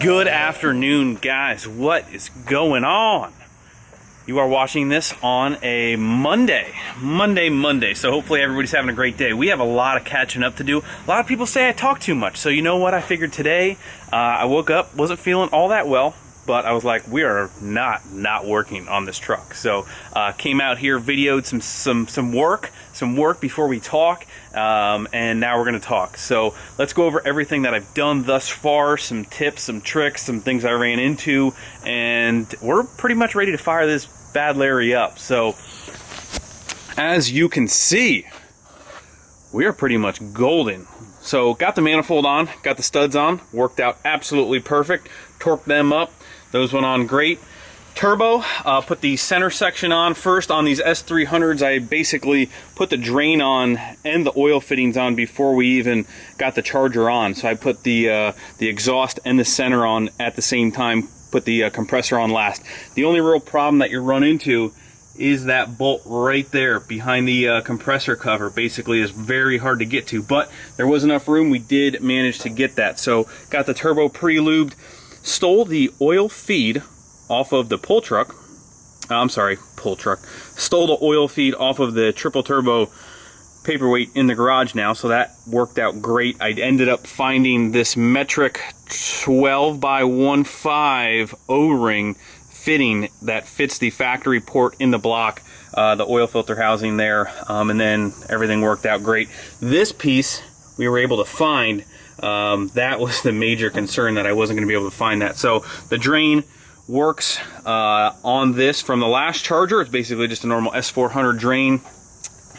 Good afternoon, guys. What is going on? You are watching this on a Monday. So hopefully everybody's having a great day. We have a lot of catching up to do. A lot of people say I talk too much. So you know what? I figured today, I woke up, wasn't feeling all that well, but I was like, we are not working on this truck. So came out here, videoed some work before we talk, and now we're gonna talk. So let's go over everything that I've done thus far, some tips, some tricks, some things I ran into, and we're pretty much ready to fire this bad Larry up. So as you can see, we are pretty much golden. So got the manifold on, got the studs on, worked out absolutely perfect, torqued them up, those went on great. Turbo, put the center section on first. On these S300s, I basically put the drain on and the oil fittings on before we even got the charger on. So I put the exhaust and the center on at the same time, put the compressor on last. The only real problem that you run into is that bolt right there behind the compressor cover. Basically is very hard to get to, but there was enough room. We did manage to get that. So got the turbo pre-lubed, stole the oil feed off of the pull truck. Stole the oil feed off of the triple turbo paperweight in the garage now, so that worked out great. I ended up finding this metric 12x15 O-ring fitting that fits the factory port in the block, the oil filter housing there, and then everything worked out great. This piece we were able to find. That was the major concern, that I wasn't going to be able to find that. So the drain works on this from the last charger. It's basically just a normal S400 drain,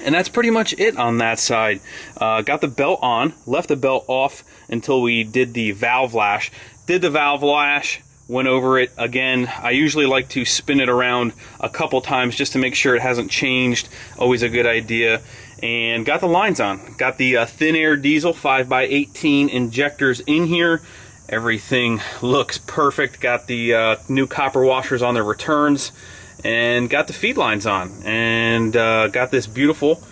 and that's pretty much it on that side. Got the belt on, left the belt off until we did the valve lash. Did the valve lash, went over it again. I usually like to spin it around a couple times just to make sure it hasn't changed. Always a good idea. And got the lines on. Got the thin air diesel 5x18 injectors in here. Everything looks perfect. Got the new copper washers on the returns, and got the feed lines on, and got this beautiful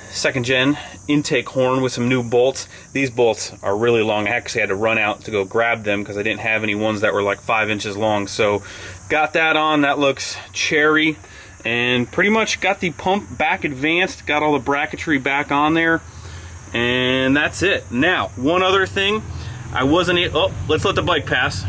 second gen intake horn with some new bolts. These bolts are really long. I actually had to run out to go grab them because I didn't have any ones that were like 5 inches long. So got that on. That looks cherry, and pretty much got the pump back advanced, got all the bracketry back on there, and that's it. Now, one other thing, I wasn't, oh, let's let the bike pass.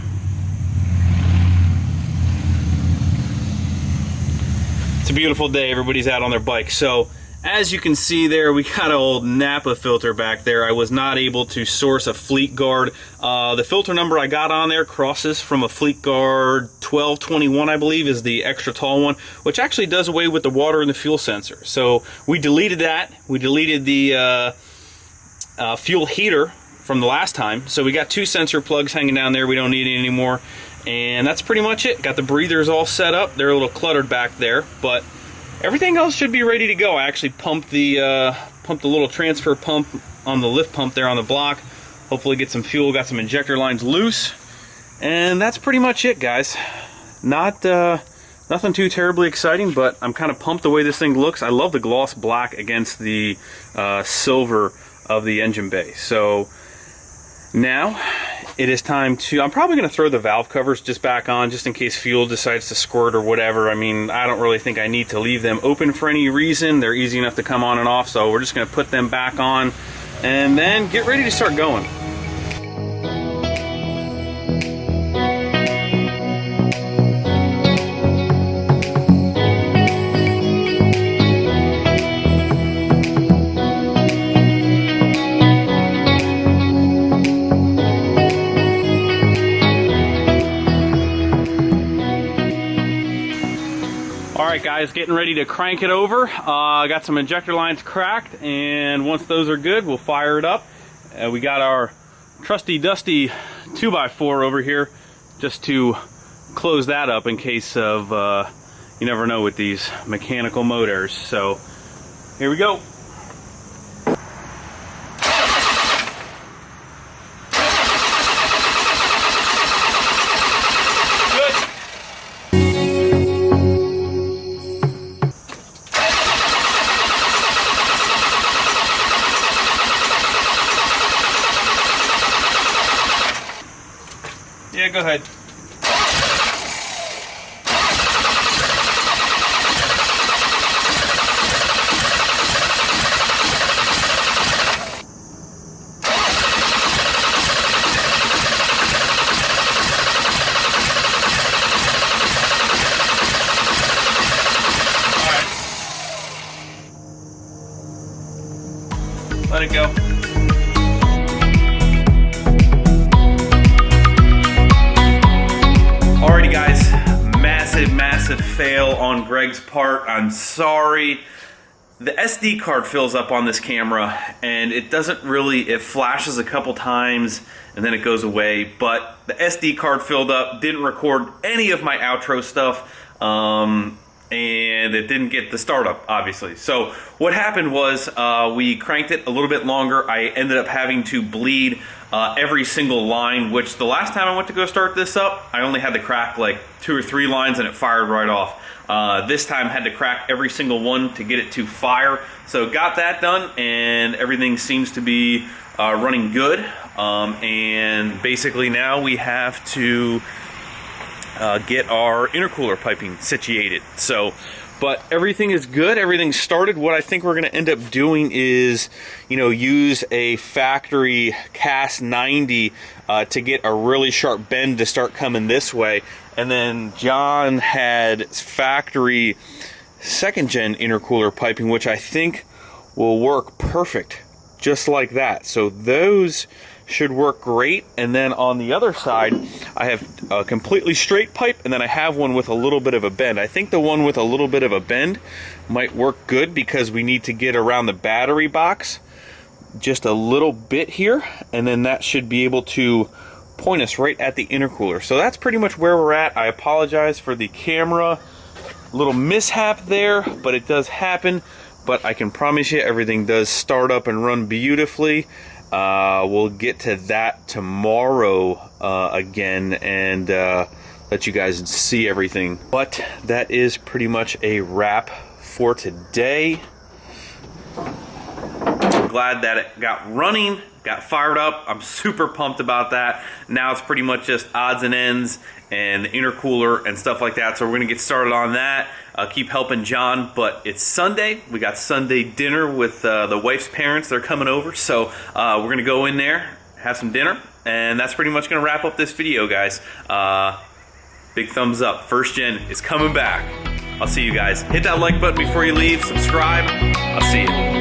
It's a beautiful day, everybody's out on their bike. So as you can see there, we got an old Napa filter back there. I was not able to source a Fleet Guard. The filter number I got on there crosses from a Fleet Guard 1221, I believe, is the extra tall one, which actually does away with the water and the fuel sensor. So we deleted that. We deleted the fuel heater from the last time. So we got 2 sensor plugs hanging down there. We don't need it anymore. And that's pretty much it. Got the breathers all set up. They're a little cluttered back there, but everything else should be ready to go. I actually pumped the little transfer pump on the lift pump there on the block. Hopefully get some fuel, got some injector lines loose. And that's pretty much it, guys. Nothing too terribly exciting, but I'm kind of pumped the way this thing looks. I love the gloss black against the silver of the engine bay. So now it is time to, I'm probably going to throw the valve covers just back on, just in case fuel decides to squirt or whatever. I mean, I don't really think I need to leave them open for any reason. They're easy enough to come on and off, so we're just going to put them back on and then get ready to start going. Alright guys, getting ready to crank it over. I got some injector lines cracked, and once those are good, we'll fire it up. We got our trusty dusty 2x4 over here just to close that up in case of, you never know with these mechanical motors. So here we go. Yeah, go ahead. Let it go. Alrighty guys, massive fail on Greg's part. I'm sorry. The SD card fills up on this camera and it doesn't really, it flashes a couple times and then it goes away, but the SD card filled up, didn't record any of my outro stuff. And it didn't get the startup, obviously. So what happened was we cranked it a little bit longer. I ended up having to bleed every single line, which the last time I went to go start this up, I only had to crack like 2 or 3 lines and it fired right off. This time I had to crack every single one to get it to fire. So got that done and everything seems to be running good. And basically now we have to get our intercooler piping situated. So, but everything is good. Everything started. What I think we're going to end up doing is, you know, use a factory cast 90 to get a really sharp bend to start coming this way. And then John had factory 2nd gen intercooler piping, which I think will work perfect, just like that. So those should work great. And then on the other side, I have a completely straight pipe, and then I have one with a little bit of a bend. I think the one with a little bit of a bend might work good because we need to get around the battery box just a little bit here, and then that should be able to point us right at the intercooler. So that's pretty much where we're at. I apologize for the camera little mishap there, but it does happen. But I can promise you everything does start up and run beautifully. We'll get to that tomorrow again and let you guys see everything. But that is pretty much a wrap for today. I'm glad that it got running, got fired up. I'm super pumped about that. Now it's pretty much just odds and ends and the intercooler and stuff like that. So we're gonna get started on that. Keep helping John, but it's Sunday. We got Sunday dinner with the wife's parents. They're coming over, so we're gonna go in there, have some dinner, and that's pretty much gonna wrap up this video, guys. Big thumbs up. 1st gen is coming back. I'll see you guys. Hit that like button before you leave. Subscribe. I'll see you.